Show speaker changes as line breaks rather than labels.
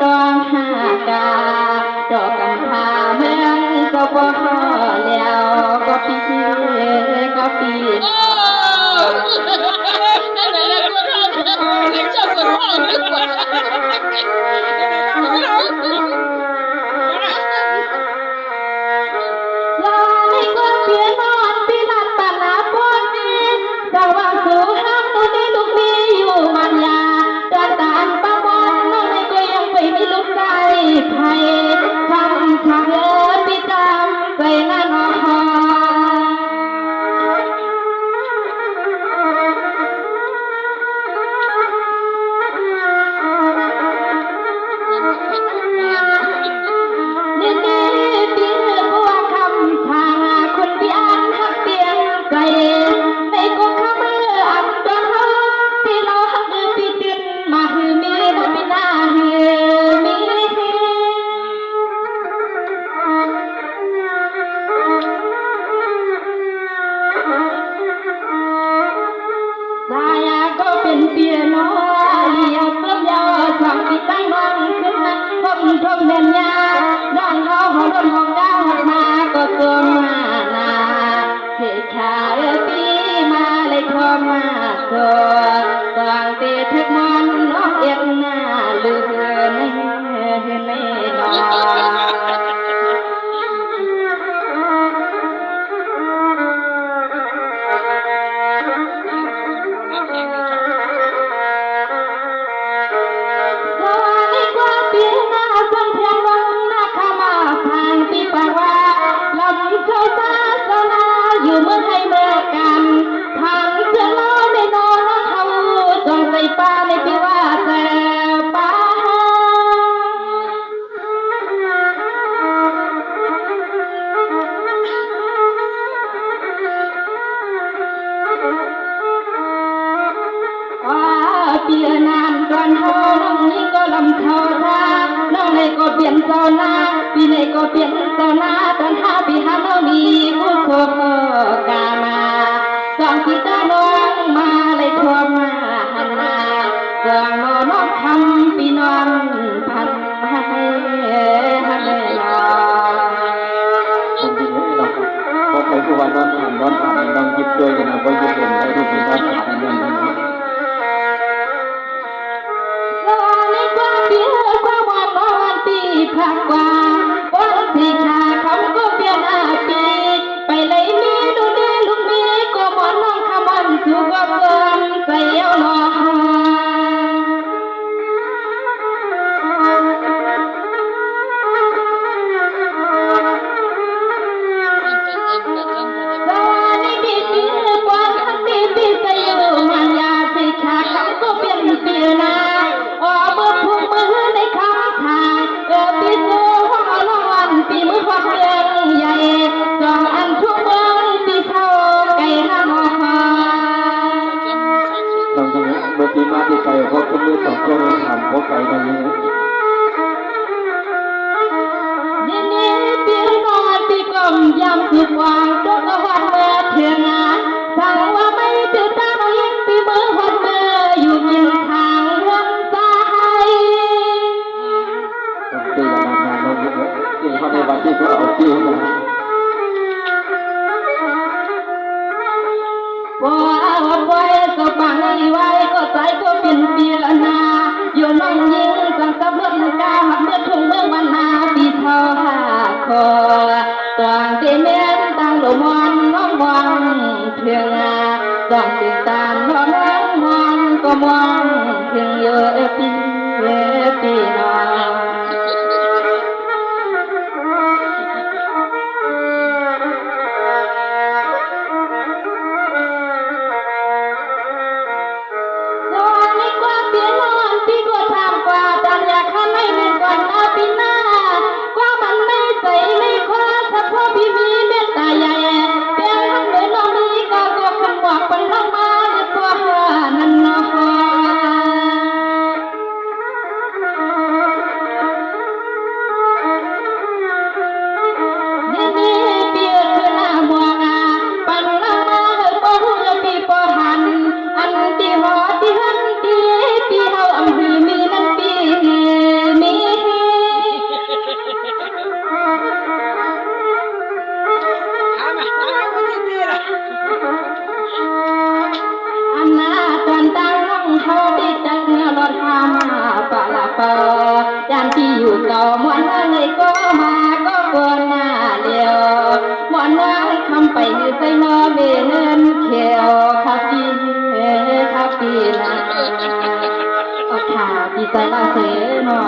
ดองหากาดอกกำพาเมืองก็พอแล้วก็ปีก็ปี
นั่นแหละคนเราชอบคนเราดีกว่า
ลายก็เพียนอนปีนัดปานาปนแต่ว่าสู่ห้ามตัวนี้ลูกมีอยู่มันยาเดินตามป้ามอนน้องก็ยังไปมีลูกใจไผ่ทำทางเออปีตามไปงานหอนี่นี่ปีบัวคำทางคนพี่อันทักเตียงใจในกุกขมืออันตัวเขาพี่เราหักมือพี่ตื่นมาหือมีบ่มีหน้าหือมีสายก็เป็นเปียโนเลียวเปรี้ยวสองปีตั้งน้องขึ้นมาพบทบเนียนยาน้องเขาหัวรุ่นของดาวมาก็ตัวมานาเสียขาปีมาเลยโทรมาตัวตั้งตีทึกมันน้องเอ็ดหน้าลือในนอนอยู่เมื่อให้เมื่อกันทางเสือล้อในนอนน้องเขาจงใส่ป้าในปีว่าแต่ป้าเปียนานก่อนเฮาน้องนี้ก็ลำเขาท่าน้องในก็เปลี่ยนโซนาปีในก็เปลี่ยนโซนาตอน5 ปีห้าน้องมีผู้โคกามาสองที่ตาน้องมาเลยทั่วมาหันนาสองน้องคำปีน้องพันให้ฮันเลยลอ
คนที่นี่เราพอไปทุกวันนอนผ่านน้องยิบด้วยกันนะเพราะยิบเด่นให้ทุกคนนอนผ่านนอน
ในความเบี้ยความวันนอนปีพักกว่าวันสีขาเขาก็เปลี่ยนอาปีไปเลยมีดูดีลูกมีก็มอนน้องขมันสู่ก็เพิ่มใส่เอวหล่อ
ปีมาที่ไกลเพราะคุณมือสองคนทำเพราะไกลตรงนี้
นี่ปีนอนปีกลมยำสุดวางตัวก็วัดเมื่อเถื่อนสั่งว่าไม่ตื่นตาเรายิ่งปีมือวัดเมื่ออยู่กินทางเรือนสาย
ตีอย่างนั้นเราตีเขาในวันที่เขาเอาตีมา
ว่าไว้ก็ปังไว้ก็ใจก็เป็นปีละนาอยู่น้องยิงสังกับเพื่อนกาหัดเมื่อทุ่งเมื่อวันนาปีเท่า5 คอต่างตีเมียนต่างหลมอนน้องมองเพียงต้องติดตามน้องมองก็มองเพียงเยอะปีน้องเปียโน ที่อยู่เก่ามวนนางเลยก็มาก็กวนหน้าเดียวมวนนางคำไปอยู่ใส่นอเบเนินเขียวคาปีคาปีนาเอาข่าวดีใจละเสนอ